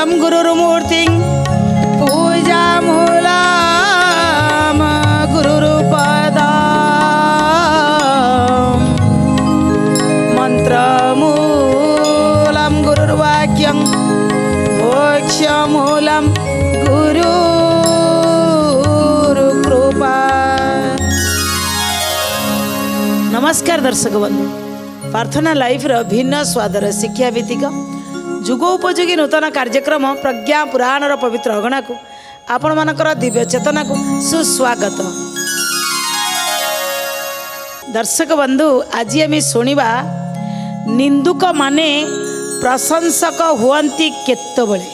मूलम गुरुर्मूर्तिं पूजामूलम गुरुर्पदम् मंत्रमूलम गुरुर्वाक्यं मोक्षमूलम गुरुकृपा। नमस्कार दर्शक बंधु, प्रार्थना लाइफ भिन्न स्वादर शिक्षा भित्तिक जुगोपयोगी नूतन कार्यक्रम प्रज्ञा पुराण पवित्र अगणा को आपण मानकर दिव्य चेतना को सुस्वागत। दर्शक बंधु, आज आम शुणा निंदुक माने प्रशंसक हुअंती केतबेले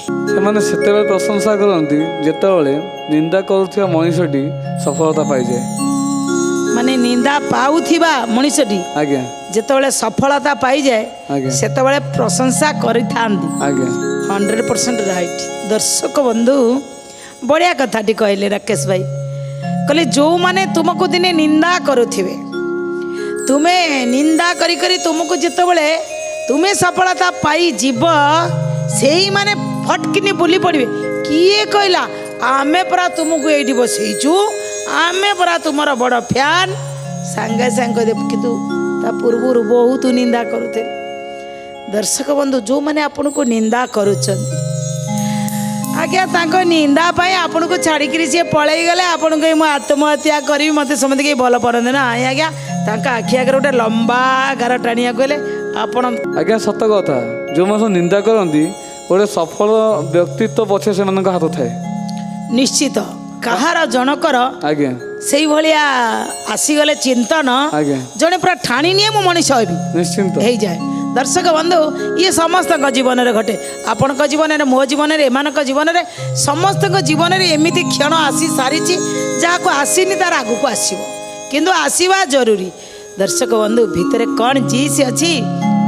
से प्रशंसा करती जितेबाला निंदा करुवा मनीषटी सफलता पाई जाए। माने निंदा पाउथिबा मनीषटी आज्ञा जितेबाला सफलता पाई जाए सेतेबाला प्रशंसा करिथांती। आज्ञा 100% राइट। दर्शक बंधु, बढ़िया कथाटी कहले राकेश भाई, कहले जो माने तुमको दिने निंदा करुथिबे, तुम्हें निंदा करी करी तुमको जितेबाला तुम्हें सफलता पाई जीव से ही माने फटकिनी बुली पड़े। किए कहला आमे परा तुमको ये बसईचु, आमे परा तुमर बड़ फैन सांगे सांगे कितु पूर्वर बहुत निंदा करुते। दर्शक बंधु, जो मैंने आपन को निंदा करुचंदी आज्ञा तांको निंदा पाई आपन को छाड़ी सी पलई गले आपन को मु आत्महत्या करी मते समझ के भल पड़े ना आज्ञा तांका आखि आगे गोटे लंबा गार टाणिया कहले आपण आज्ञा सत कथा। जो मन निंदा करती गोटे सफल व्यक्तित्व पछे से हाथ थाए निश्चित कहार जनकर आज्ञा से भाया आसीगले चिंतन जड़े पूरा ठाणी निये मु मनीष हेबी निश्चिंत हो जाए। दर्शक बंधु, ये समस्त जीवन में घटे, आपण जीवन में मो जीवन में एमान जीवन में समस्त जीवन में एमती क्षण आसी सारी जहाँ को आसीनी तार आगू को आसो किंतु आसवा जरूरी। दर्शक बंधु, भितर कौन चीज अच्छी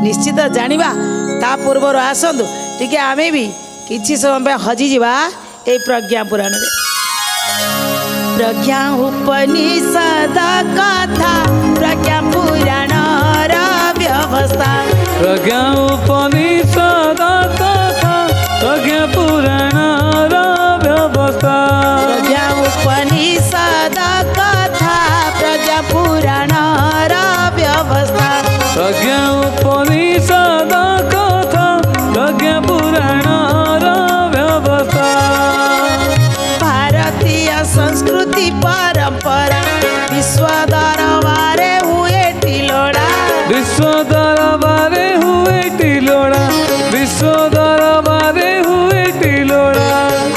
निश्चित जानिबा ता पूर्वर आसतु टिके आमे भी किछि समय हजिजा ए प्रज्ञा पुराण रे। प्रज्ञा उपनिषद कथा प्रज्ञा पुराण व्यवस्था, प्रज्ञा उपनिषद कथा प्रज्ञा पुराण व्यवस्था, प्रज्ञा उपनिषद कथा प्रज्ञा पुराण व्यवस्था, प्रज्ञा उपनिषद कथा प्रज्ञा पुराण व्यवस्था। भारतीय संस्कृति परंपरा विश्व दरबारे हुए टिलोड़ा, विश्व दरबारे हुए टिलोड़ा, विश्व दरबारे हुए टिलोड़ा।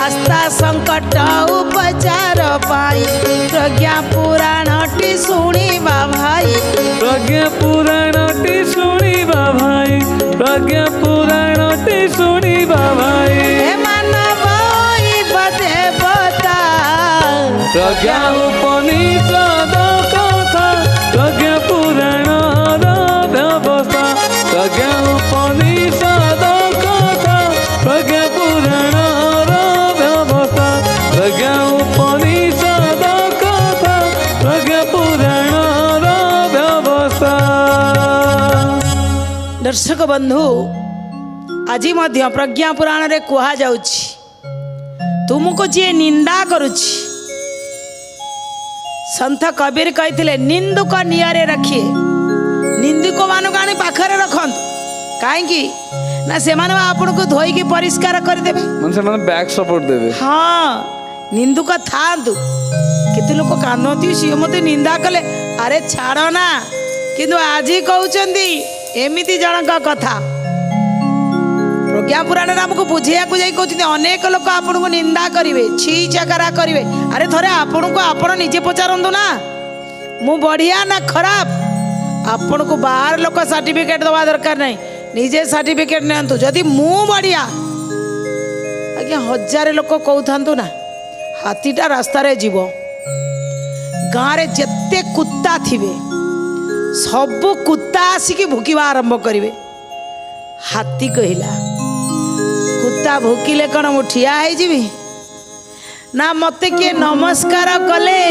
आस्था संकट उपचार पाई प्रज्ञा पुराण टी शुणिबा भाई, प्रज्ञा पुराण टी शुणिबा भाई, प्रज्ञा पुराण टी शुणिबा भाई। हे मानव देवता प्रज्ञा उपनिषद कथा प्रज्ञा पुराण व्यवस्था, प्रज्ञा उपनिषद कथा प्रज्ञा पुराण व्यवस्था, प्रज्ञा उपनिषद कथा प्रज्ञा पुराण व्यवस्था। दर्शक बंधु, आज मध्य प्रज्ञा पुराण रे कुहा जाउछि तुमको जे निंदा करुछि, संत कबीर कहते निंदुक नियारे रखिए, निंदुक मानक आनी पाखरे रखंतु काहेकि ना से माने आपन को धोई के परिष्कार कर देबे, मन से माने बैक सपोर्ट देबे। हाँ, निंदुक थांतु केते लोक कानती सी मते निंदा कले अरे छाड़ ना, किंतु आज कहउचंदी एमिति जनक कथा। प्रज्ञा पुराण आमको बुझेया को जाई कहउचंदी अनेक लोक आपन को निंदा करिवे, छी चकरा करिवे। अरे थरे आपन को आपन निजे पचारंतु ना मु बढ़िया ना खराब, आपन को बाहर लोक सर्टिफिकेट दवा दरकार नहीं, निजे सर्टिफिकेट नियंतु जदि मु बढ़िया। आज्ञा हजार लोक कहथांतु ना हाथीटा रास्ता रे जीव, गाँव रे जेते कुत्ता थिबे सबु कुत्ता आसिकी भुकिबा आरंभ करिवे। हाथी कहिला कुत्ता भुकिले कौन मु ठिया है जीवी ना, मते किए नमस्कार कले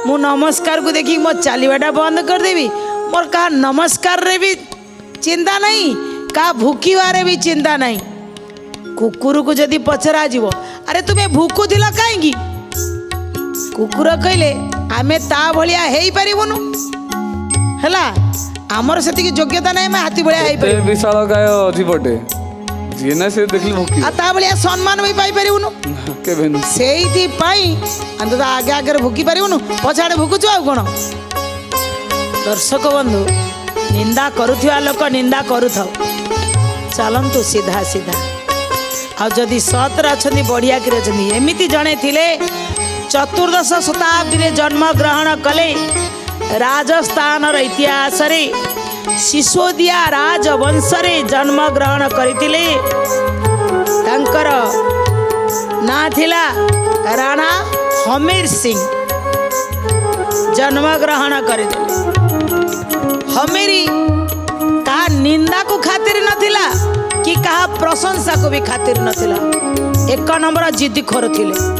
मु नमस्कार को देखी मो चलवाटा बंद कर देवी। मोर का नमस्कार रे भी चिंता नहीं, का भूखिबारे भी चिंता नहीं। कुकुर को जदि पचरा जीव अरे तुम्हें भूकुल कहीं कुकुर कहले आमे ता भलिया हेई परिबुनु हला आमर सेतिक योग्यता नहीं मैं हाथी भलिया हेई एते विशाल गाय जीवटे जी ना से देखली भूकी आ ता भलिया सम्मान भी पाई परिबुनु केबेन सेइथि पाई अंत आगे आगे भूकी परिबुनु पछाड़े भूकुछु आ कोन दर्शक बंधु निंदा करुथिया लोक निंदा करुथाउ चलंतु सीधा सीधा आ जदि सतरे अच्छी बढ़िया कि अच्छी एमती जड़े थिले चतुर्दश शताब्दी रे जन्म ग्रहण कले राजस्थान इतिहास रे सिसोदिया राजवंश रे जन्म ग्रहण करथिले तांकर ना थिला राणा हमीर सिंह जन्म ग्रहण करथिले हमीरी का निंदा को खातिर नथिला कि कहा प्रशंसा को भी खातिर नथिला एक नंबर जिद्दी खोर थिले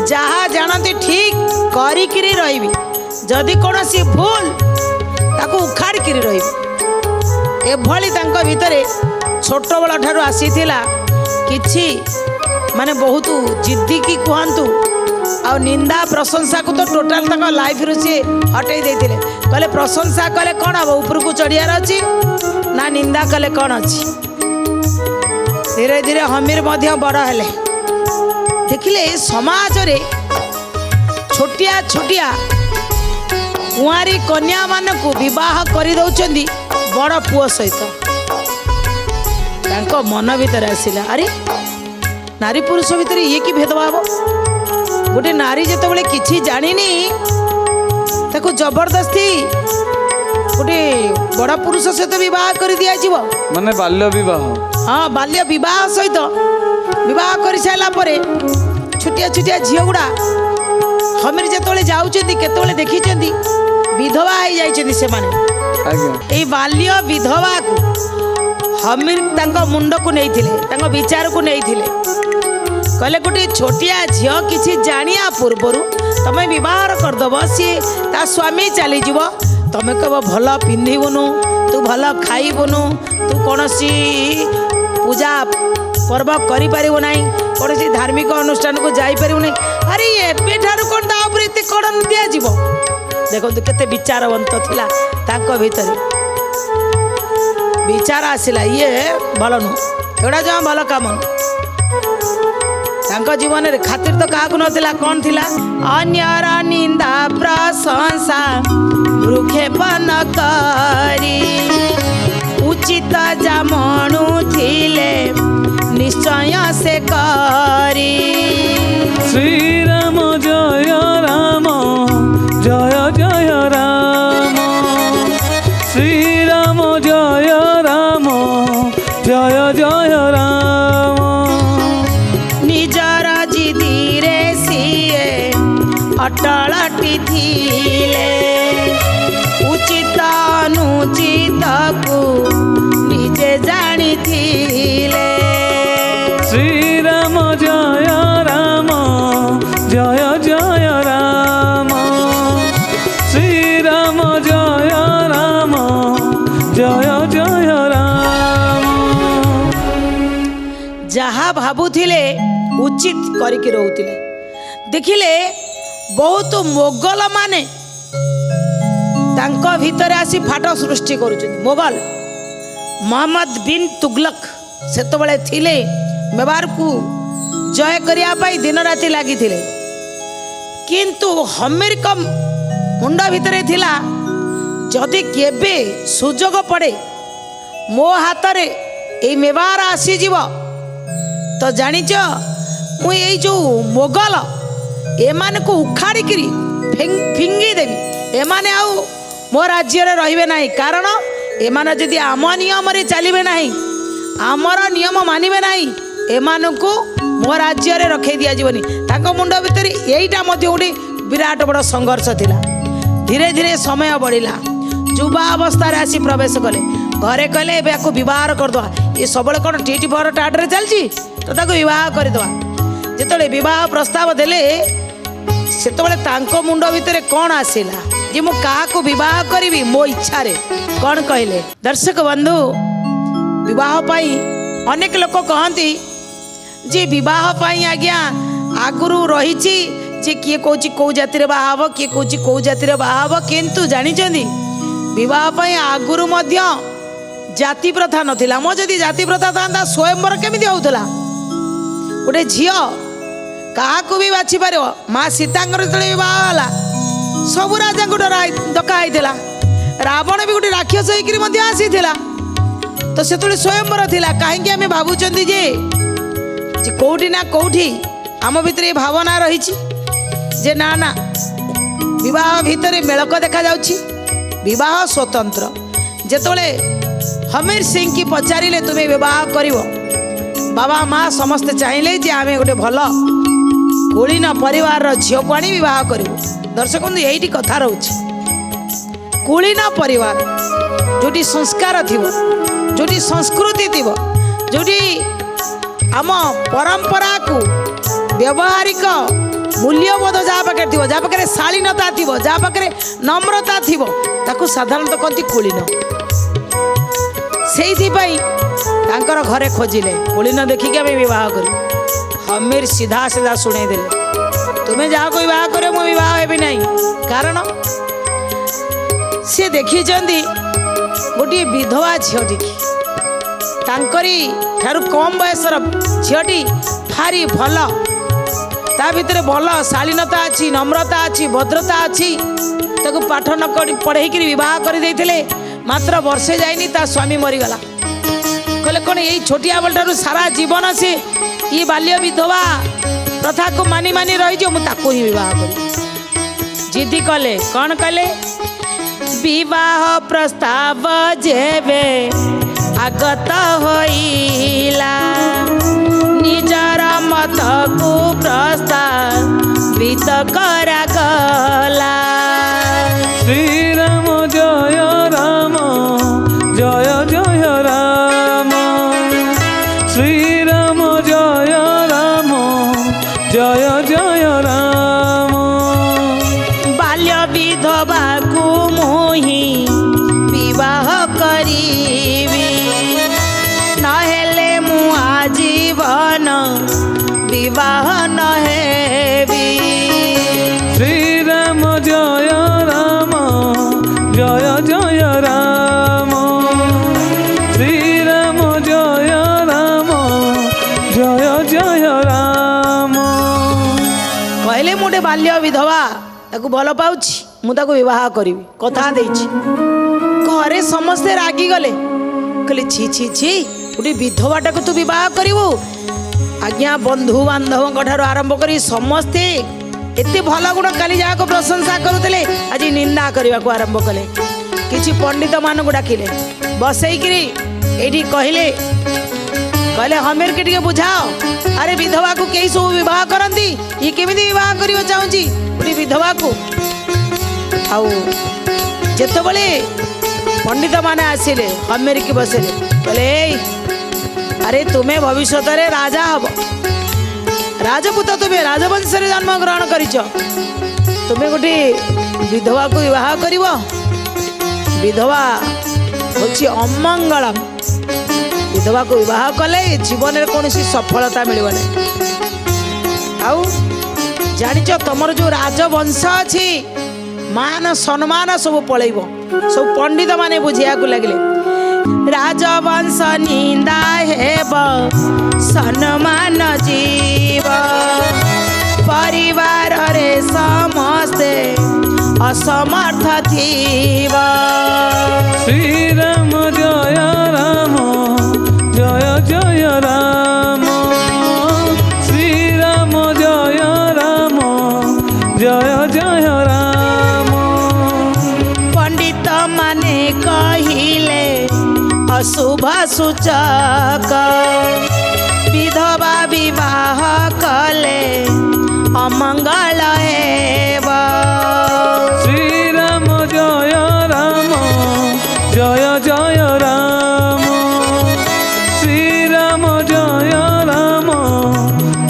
जहाँ जानते ठीक करिकिरी रहिबी जदि कौनसी भूल ताको उखाड़िकिरी रहिबी एभली तांको भितरे छोट बड़ ठारू आसीथिला किछि माने बहुत जिद्दी की कहतु आ निंदा प्रशंसा को तो टोटाल तक लाइफ रु सी हटई देथिले कहले प्रशंसा कले कौन हम ऊपर को चढ़ियार अच्छी ना निंदा कले कौन अच्छी धीरे धीरे हमीर मध्य बड़ हेले देखिले समाज रे छोटिया छोटिया कुआरी कन्या मान को विवाह कर दौरान बड़ पुओ सहित तांको मन भीतर आसिला अरे नारी पुरुष भितर ये कि भेदभाव गोटे नारी जिते बड़े किसी जानिनी ताको जबरदस्ती गोटे बड़ा पुरुष सहित विवाह कर दिया जीव माने बाल्य विवाह हाँ बाल्य विवाह सहित विवाह कर सारा पर छोटिया छोटिया झील गुड़ा हमीर जिते जाते देखी विधवा हो जाइछन्ति से माने बाल्य विधवा को हमीर तांको मुंड को नहीं थिले विचार को नहीं थिले कहले गोटे छोटिया झील किसी जानिया पूर्वर तमें विवाह करदेव सी ता स्वामी चलीज तमें कह भल पिंधबुनु तू भल खाइबुनु तू कौन पूजा पर्व करें कौन धार्मिक अनुष्ठान को जापर ना अरे एठार कौन ताते कौन दिज्व देखो केते विचारवंत थिला तांको भितर विचार आसला ये भल नुह एड़ा जमा भल काम तांको जीवन रे खातिर तो काकू नथिला कौन थिला अन्यर निंदा प्रशंसा भ्रुक्षेपण करी उचित जामणु थिले निश्चय से करी श्री राम जय राम जय जय राम श्री राम जय राम जय जय राम निजर जिदी रे सिए अटलटी थिले उचित अनुचित को निजे जानी थिले श्री राम जय राम जय जय राम श्री राम जय राम जय जय राम जहाँ भावुले उचित करके रोते देखिले बहुत मोगल माने तांको भीतर आसी फाट सृष्टि करुछन मोगल मोहम्मद बिन तुगलक सेतबेले थिले मेवार को जय करिया पाई दिन राति लगी थिले किंतु हमीर का मुंड भितर थिला जदि केबे सुजोग पड़े मो हाथ रे ए मेवार आसी जीव तो जानिच मु ये जो मोगल एमान को उखाड़ी किरी फिंगी देवी एमाने आउ मो राज्य रे रहिबे नाही कारण एमान जदि आम नियम रे चलिबे नाही आमर नियम मानिबे नाही एमान को मो राज्य रे रखे दिया जीवनी ताको मुंड भितर एईटा मध्य गोटे विराट बड़ संघर्ष थिला धीरे धीरे समय बढ़िला युवा अवस्था रे आसी प्रवेश कले घरे कहले एबे को विवाह कर दवा ये सबले कोन टीटी भर टाट रे चलची तो ताको विवाह कर दवा जेतले विवाह प्रस्ताव देले सेतबेले तांको मुंड भितर कोन आसिला जे मु का को विवाह करिवि मो इच्छा रे कोन कहले दर्शक बंधु विवाह पाई अनेक लोक कहती जे विवाह पाई आज्ञा आगुरु रही जे किए कौची कौ जातिर बाहा किए कौची कौ जातिर बाहा किंतु जानिछंदी विवाह पाई आगुरु मध्य जाति प्रथा नथिला मो जदि जाति प्रथा था स्वयंवर केमिति होउतला गोटे झियो काहाकू भी बाछि पारिबो माँ सीतांकर जेतले विवाह होला सब राजा को डका होइतिला रावण भी गोटे राक्षस होइकरी मध्य आसीथिला तो सेतले स्वयंवर थिला काहेकि आमे भाबुचंदी जे कोठी ना कोठी आम भितर ये भावना रही जे ना ना विवाह भितर मेलक देखा जाउछि विवाह स्वतंत्र जेतले हमीर सिंह की पचारिले तुम्हें विवाह करिवो बाबा माँ समस्ते चाहिए जे आमे गोटे भल कुलीन परिवार झील को आनी विवाह करिवो दर्शक बंधु यही कथा रोचे कुलीन परिवार जोटी संस्कार थिबो जोटी संस्कृति थिबो जोटी आम परंपरा को व्यवहारिक मूल्यबोध जहाँ पाखे थी जहाँ पाखे शालीनता थी जहाँ पाखे नम्रता थी ताकू साधारणतः कहती कुलीन से घरे खोजिले कुलीन देखिक आम बह कर हमीर सीधा सीधा शुणे देले तुम्हें जहाँ को बह कर मुझे बह हेबी ना कारण सी देखी गोटे विधवा झीटी तांकरी ठारू कम बयसर झीटी भारी भल ता भितर भल शालीनता अच्छी नम्रता अच्छी भद्रता अच्छी ताको पाठ न पढ़े विवाह कर देइथिले मात्र वर्षे जाइनी ता स्वामी मरीगला कहले कौन यही छोटिया बल ठारू सारा जीवन से ये बाल्य विधवा प्रथा को मानी मानी रही मुझे ही विवाह कर जिद्दी कले कौन कले विवाह प्रस्ताव जेबे आगत होइला निजर मत को प्रस्तावित करा गला श्री राम जय राम जय जय राम श्री राम जय राम जय जय राम बाल्य विधवा को मोही विवाह करीबी नहेले मु आजीवन विवाह नहेबी श्री राम जय राम जय जय राम श्री राम जय राम जय जय राम कहले मोटे बाल्य विधवा ताकू भल पाउछि मु ताकू विवाह करी कथा देछि घरे समस्ते रागी गले कहले छी छी छी गोटे विधवाटा को तू विवाह करू आज्ञा बंधु बांधव ठार आरंभ कर समस्ते एते भल गुण काली जहाँ को प्रशंसा करुले आज निंदा करने को आरंभ कले किछि पंडित मान को डाकिले बसईकरी ये कहले कहले हमेर के बुझाओ अरे विधवा को कई सब विवाह करती ये केमी विवाह करने चाहूँगी गोटे विधवा को आउ जिते पंडित माने आसिले हमेर की बसले कहले अरे तुम्हें भविष्य रे राजा हम राजपूत तुम्हें राजवंश जन्म ग्रहण करिच तुम्हें गोटे विधवा को विवाह कर विधवा होची अमंगलम विधवा को विवाह कले जीवन में कौन सफलता मिलने आउ जानिच तुमर जो राजवंश अच्छी मान सम्मान सब पलैब सब पंडित माने बुझिया को लगे राजवंश निंदा हेब सम्मान जीव परिवार रे समस्ते असमर्थ थीव श्री राम जय राम जय जय राम श्री राम जय राम जय जय राम पंडित माने कहिले अशुभ सूचक विधवा विवाह कले अमंगल हेब श्री राम जय राम जय जय राम श्री राम जय राम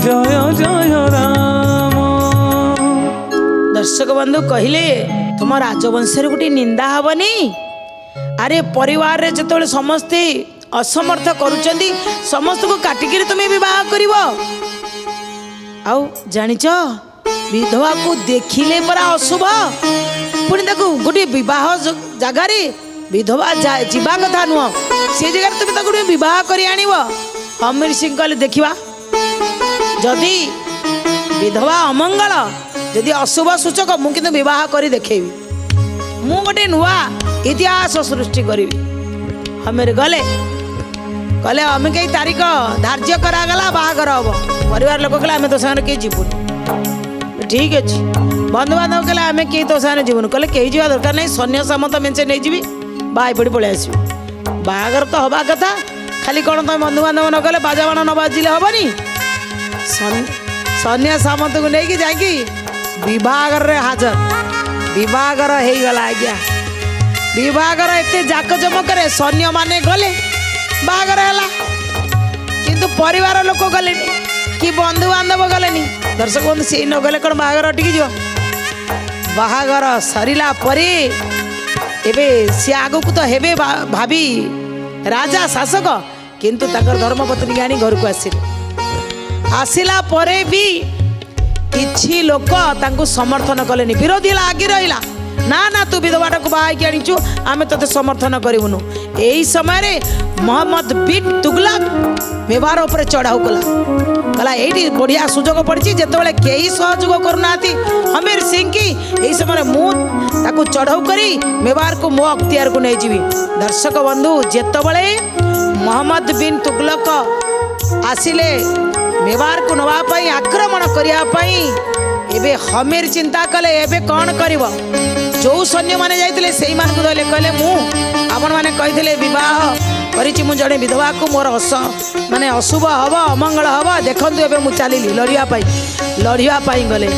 जय जय राम दर्शक बंधु कहले तुम राजवंश गोटे निंदा हेनी अरे परिवार रे जिते समस्ते असमर्थ करुचंदी समस्त को काटिकी तुम्हें विवाह करिवो आउ जानिच विधवा को देखिले परा अशुभ पुणी देखो गोटे विवाह जगार विधवा जीवा कथा नुह से जगह तुम गोटे विवाह कर आनिब हमीर सिंह कहले देखा जदि विधवा अमंगल जदि अशुभ सूचक मुझे विवाह कर देखेबी मु गोटे नुआ इतिहास सृष्टि करी हमीर गले कहले हमें कई तारीख धार्य करागला बाहागर हम परिवार लोक कहले आम तो सागर कहीं जीवन ठीक अच्छे बंधुबांधव कहले आम कहीं तो सागर जीवन कहले कहीं जावा दरकार नहीं सैन्य सामंत मेचे नहीं जी बाई पड़ी पलि आस बाहागर तो हवा कथा खाली कौन तुम बंधुबांधव न कले बाजाबाण न बाजिले हेनी सैन्य सामंत को लेकिन जाकि बाहागर हाजर बाहागर हो गला आज्ञा बाहागर एत जाक जमक सैन्य माने गले बाहागर है किंतु परिवार लोक गले कि बंधुबांधव गले दर्शक बंधु से न गले कौन बाहागर अटकी जो बाहागर सरला परे एबे सी आग को तो हेबे भाभी राजा शासक किंतु ताकर धर्मपत्नी आनी घर को आसिला परे भी किछि लोक तांको समर्थन कले विरोधी आगे रहा ना ना तू विधवाटा को बाहर आनीचु आम ते समर्थन करूनु यही समय मोहम्मद बिन तुगलक मेवार उपर चढ़ाऊ कला कहला ये बढ़िया सुजोग पड़ी जिते कई सहयोग करना हमीर सिंह की यही समय मुझे चढ़ाऊ करी मेवार को मो अख्तियार को नहीं जीवी दर्शक बंधु जितेबले मोहम्मद बिन तुगलक आसिले मेवार को नवापाई आक्रमण करने एबे हमीर चिंता कले एबे कौन करिवो जो सैन्य माने जाइतिले सेही मान को धले कहले मु आपण माने कहिथिले विवाह करिछि मु जड़े विधवा को मोर माने अशुभ हब अमंगल हब देखंतु एबे मु चलिली लड़िया पाई गले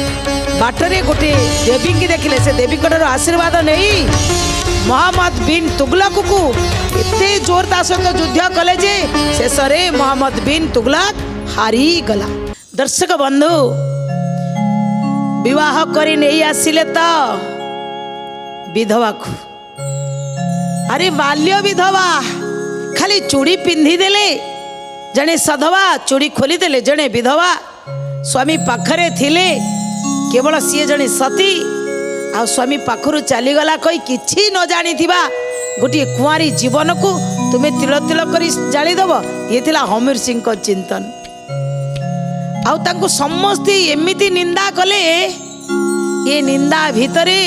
बाटरे गोटे देवी की देखिले से देवी कटर आशीर्वाद नहीं मोहम्मद बिन तुगलक को एते जोरता सहित युद्ध कले जे शेष में मोहम्मद बिन तुगलक हारी गला दर्शक बंधु विवाह करी नहीं आसिले तो विधवा को अरे बाल्य विधवा खाली चूड़ी पिंधि देले जने सधवा चूड़ी खोली देले जने विधवा स्वामी पाखरे थिले केवल सी जने सती आ स्वामी पाखरु चलीगला कही किछि न जानी थिबा गोटे कुआरी जीवन को तुम्हें तिल तिल करी जालीदेव ये थिला हमीर सिंह को चिंतन आउ तांको समस्ते एमिति निंदा कले ये निंदा भितरे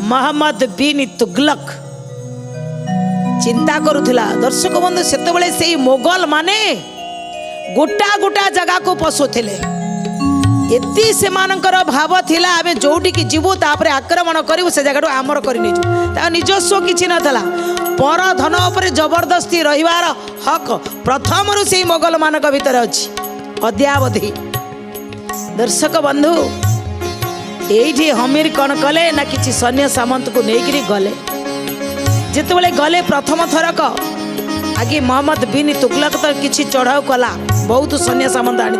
मोहम्मद बिन तुगलक चिंता करुथिला दर्शक बंधु सेतेबेले सेही मोगल माने गोटा गोटा जगह को पशुथिले एति सेमानकर भाव थिला आमे जोटी की जीवु तापरे आक्रमण करिवु से जगह आमर करि नेजु ता निजस्व किछि नथला पर धन उपरे जबरदस्ती रहिवार हक प्रथम रु सेही मोगल मानक भितर अछि अद्यावधि दर्शक बंधु ये हमीर कौन कले ना किसी सैन्य सामंत को लेकिन गले जितेबले गले प्रथम थरक आगे मोहम्मद बिन तुगलक तो किसी चढ़ाऊ कला बहुत सैन्य सामंत आनी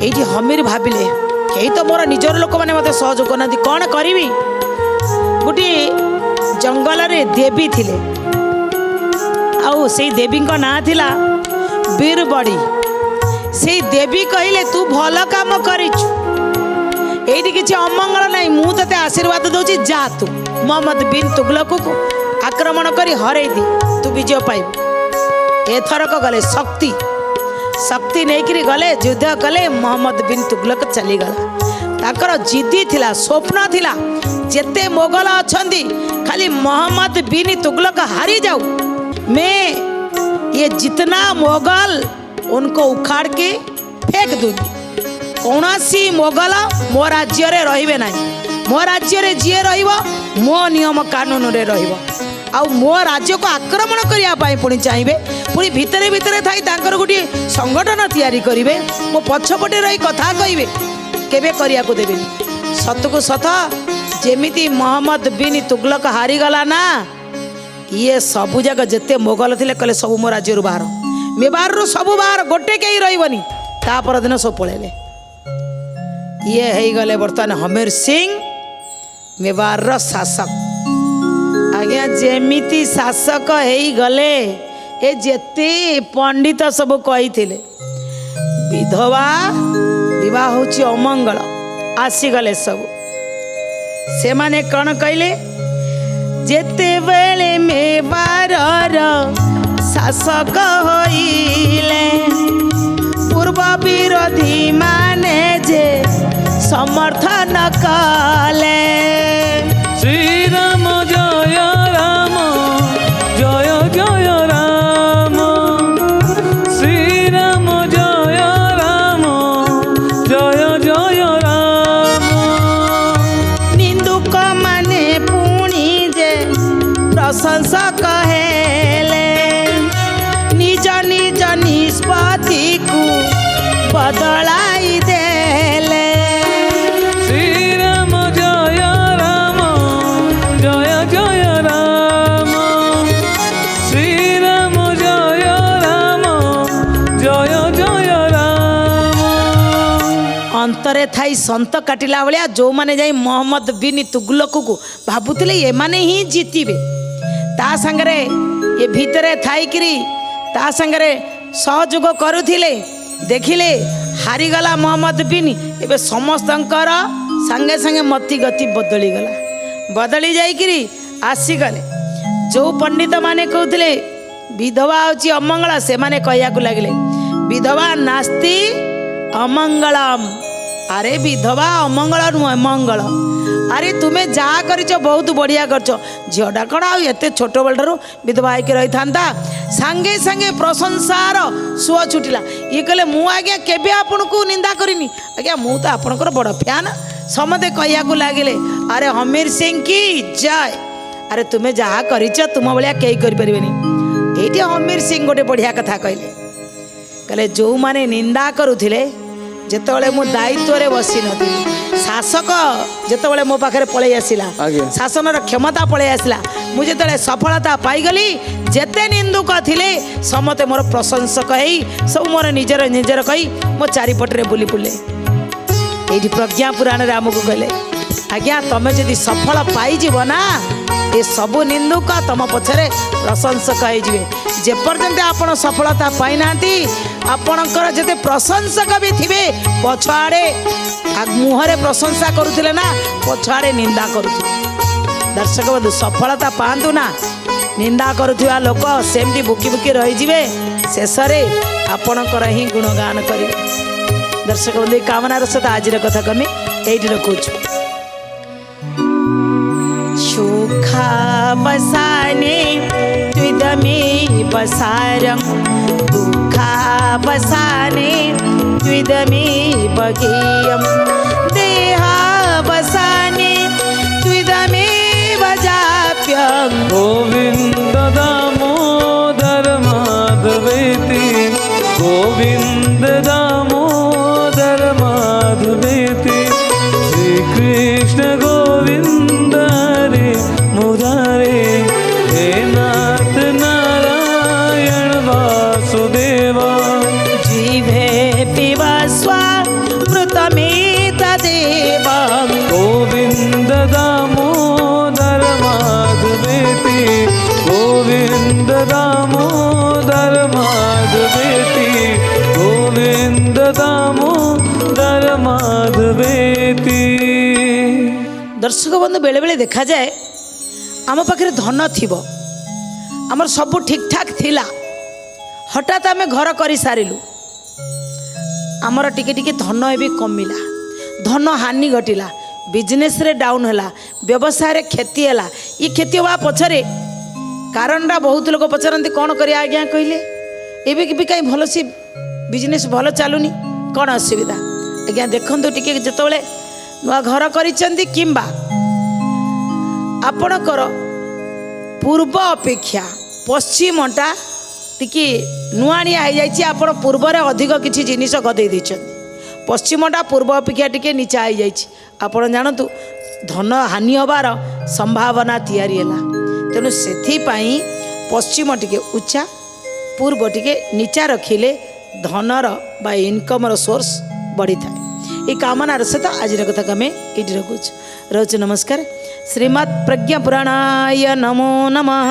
ये हमीर भाविले कई तो मोर निजर लोक मैंने मत सहयोग करना कौन करी गोटे जंगल रे देवी थिले आउ से देवी ना थिला बीरबड़ी से देवी कहले तू भल काम करिछु एठी किछि अमंगल नहीं मु तते आशीर्वाद दउछि जा तू मोहम्मद बिन तुगलक को आक्रमण करी हरै दी तू विजय पाइबु एथरक गले शक्ति नहीं करी गले युद्ध कले मोहम्मद बिन तुगलक चली गला ताकर जिद्दी थिला स्वप्न थिला जेते मोगल अछंदी खाली मोहम्मद बिन तुगलक हारी जाऊ मैं ये जितना मोगल उनको उखाड़ के फेंक दूंगी कौन सी मोगल मो राज्य रे रहिबे नहीं मो राज्य रे जीए रहिबो मो नियम कानून रे रहिबो आ मो राज्य को आक्रमण करिया पाई पुणी चाहिए पुणी भितरे भितरे थाई तांकर गोटे संगठन तैयारी करिवे मो पछपटे रही कथा कहिबे केबे करिया को देबेनी सत को सत जेमिति मोहम्मद बिन तुगलक हारी गला ना ये सबु जगह जिते मोगल थिले कहले सब मो राज्य रु बाहर मेवार रु सबु बाहर गोटे कहीं रही तापर दिन सब पलैले ये हो गले बर्तमान हमीर सिंह मेवार शासक ଆଜ୍ଞା ଯେମିତି ଶାସକ ହେଇଗଲେ ଏ ଯେତେ ପଣ୍ଡିତ ସବୁ କହିଥିଲେ ବିଧବା ବିବାହ ହେଉଛି ଅମଙ୍ଗଳ ଆସିଗଲେ ସବୁ। ସେମାନେ କ'ଣ କହିଲେ? ଯେତେବେଳେ ମେବାରର ଶାସକ ହୋଇଲେ ପୂର୍ବ ବିରୋଧୀ ମାନେ ଯେ ସମର୍ଥନ କଲେ। ଶ୍ରୀରାମ ଜୟ ରାମ ଜୟ ଜୟ ରାମ, ଶ୍ରୀରାମ ଜୟ ରାମ ଜୟ ଜୟ ରାମ। ନିନ୍ଦୁକ ମାନେ ପୁଣି ଯେ ପ୍ରଶଂସକ ହେଲେ ନିଜ ନିଜ ନିଷ୍ପତ୍ତିକୁ ବଦଳାଇ ଦେଲେ। ଶ୍ରୀରାମ ଜୟ ରାମ ଜୟ ଜୟ ରାମ, ଶ୍ରୀରାମ ଜୟ ରାମ ଜୟ ଜୟ ରାମ। ଅନ୍ତରେ ଥାଇ ସନ୍ତ କାଟିଲା ଭଳିଆ ଯେଉଁମାନେ ଯାଇ ମହମ୍ମଦ ବିନ୍ ତୁଗଲକକୁ ଭାବୁଥିଲେ ଏମାନେ ହିଁ ଜିତିବେ, ତା ସାଙ୍ଗରେ ଏ ଭିତରେ ଥାଇକିରି ତା ସାଙ୍ଗରେ ସହଯୋଗ କରୁଥିଲେ, ଦେଖିଲେ ହାରିଗଲା ମହମ୍ମଦ ବିନ୍। ଏବେ ସମସ୍ତଙ୍କର ସାଙ୍ଗେ ସାଙ୍ଗେ ମତି ଗତି ବଦଳିଗଲା, ବଦଳି ଯାଇକିରି ଆସିଗଲେ। ଯେଉଁ ପଣ୍ଡିତ ମାନେ କହୁଥିଲେ ବିଧବା ହେଉଛି ଅମଙ୍ଗଳ, ସେମାନେ କହିବାକୁ ଲାଗିଲେ ବିଧବା ନାସ୍ତି ଅମଙ୍ଗଳମ୍। ଆରେ ବିଧବା ଅମଙ୍ଗଳ ନୁହେଁ, ମଙ୍ଗଳ। ଆରେ ତୁମେ ଯାହା କରିଛ ବହୁତ ବଢ଼ିଆ କରିଛ। ଝିଅଟା କ'ଣ ଆଉ ଏତେ ଛୋଟବେଳଠାରୁ ବିଧବା ହେଇକି ରହିଥାନ୍ତା? ସାଙ୍ଗେ ସାଙ୍ଗେ ପ୍ରଶଂସାର ସୁଅ ଛୁଟିଲା। ଇଏ କହିଲେ ମୁଁ ଆଜ୍ଞା କେବେ ଆପଣଙ୍କୁ ନିନ୍ଦା କରିନି, ଆଜ୍ଞା ମୁଁ ତ ଆପଣଙ୍କର ବଡ଼ ଫ୍ୟାନ୍। ସମସ୍ତେ କହିବାକୁ ଲାଗିଲେ ଆରେ ହମିର ସିଂ କି ଜୟ। ଆରେ ତୁମେ ଯାହା କରିଛ ତୁମ ଭଳିଆ କେହି କରିପାରିବେନି। ଏଇଠି ହମିର ସିଂ ଗୋଟେ ବଢ଼ିଆ କଥା କହିଲେ, କହିଲେ ଯେଉଁମାନେ ନିନ୍ଦା କରୁଥିଲେ ଯେତେବେଳେ ମୁଁ ଦାୟିତ୍ୱରେ ବସିନଥିଲି, ଶାସକ ଯେତେବେଳେ ମୋ ପାଖରେ ପଳେଇ ଆସିଲା, ଆଜ୍ଞା। ଶାସନର କ୍ଷମତା ପଳେଇ ଆସିଲା, ମୁଁ ଯେତେବେଳେ ସଫଳତା ପାଇଗଲି, ଯେତେ ନିନ୍ଦୁକ ଥିଲେ ସମସ୍ତେ ମୋର ପ୍ରଶଂସକ ହେଇ ସବୁ ମୋର ନିଜର ନିଜର କହି ମୋ ଚାରିପଟରେ ବୁଲି ବୁଲେ। ଏଇଠି ପ୍ରଜ୍ଞା ପୁରାଣରେ ଆମକୁ କହିଲେ ଆଜ୍ଞା ତମେ ଯଦି ସଫଳ ପାଇଯିବ ନା, ଏ ସବୁ ନିନ୍ଦୁକ ତମ ପଛରେ ପ୍ରଶଂସକ ହେଇଯିବେ। ଯେପର୍ଯ୍ୟନ୍ତ ଆପଣ ସଫଳତା ପାଇନାହାନ୍ତି, ଆପଣଙ୍କର ଯେତେ ପ୍ରଶଂସକ ବି ଥିବେ ପଛଆଡ଼େ ମୁହଁରେ ପ୍ରଶଂସା କରୁଥିଲେ ନା ପଛଆଡ଼େ ନିନ୍ଦା କରୁଥିଲେ। ଦର୍ଶକ ବନ୍ଧୁ ସଫଳତା ପାଆନ୍ତୁ ନା, ନିନ୍ଦା କରୁଥିବା ଲୋକ ସେମିତି ବୁକି ବୁକି ରହିଯିବେ, ଶେଷରେ ଆପଣଙ୍କର ହିଁ ଗୁଣଗାନ କରିବେ। ଦର୍ଶକ ବନ୍ଧୁ ଏ କାମନାର ସହିତ ଆଜିର କଥା କମି ଏଇଠି ରଖୁଛୁ। ସୁଖା ବସାନେ ତ୍ୱିଦମେ ବସାରଂ, ଦୁଃଖା ବସାନେ ତ୍ୱିଦମେ ବଗେୟଂ, ଦେହା ବସାନେ ତ୍ୱିଦମେ বজাপ্যং। গোবিন্দ দামোদর মাধবেতি, গোবিন্দ দামোদর মাধবেতি, শ্রীকৃষ্ণ গোবিন্দ হরে মুরারে, হে নাথ নারায়ণ বাসুদেবা। জিভে পিবস্বা মৃতমেতদেবং। গোবিন্দ দামোদর মাধবেতি, গোবিন্দ দামোদর মাধবেতি, গোবিন্দ দামোদর মাধবেতি। দর্শক বন্ধু বেড়ে দেখা যায় আম পাখে ধন থিব, আমার সবু ঠিকঠাক থিলা, হঠাৎ আমি ঘর করে সারিলু, আমার টিকে টিকে ধন এবে কমিলা, ধন হানি ঘটিলা, বিজনেসরে ডাউন হলা, ব্যবসায় ক্ষতি হলা। ই ক্ষতি হওয়া পছরে কারণটা বহুত লোক পচারতে কোণ করিয়া আজ্ঞা কহিলে এবে কি কাই ভাল সে বিজনেস ভাল চালুনি, কোণ অসুবিধা? আজ্ঞা দেখুন টিকে যেতবে নূয়া ঘর করেছেন কিংবা আপনার পূর্ব অপেক্ষা পশ্চিমটা টিকি নূয়াণিয়া হয়ে যাই, আপনার পূর্বরে অধিক কিছু জিনিস গদাই দিয়েছেন, পশ্চিমটা পূর্ব অপেক্ষা টিকে নিচা হয়ে যাই। আপনার জাণতু ধন হানি হবার সম্ভাবনা তৈরি হল, তেণু সেপাই পশ্চিম টিকে উচ্চা, পূর্ব টিকে নিচা রখিলে ধনর বা ইনকমর সোর্স बढ़ी था। ये कामनार सहित आज कथा आम ये रखुच। रोज नमस्कार। श्रीमद् प्रज्ञा पुराणाय नमो नमः।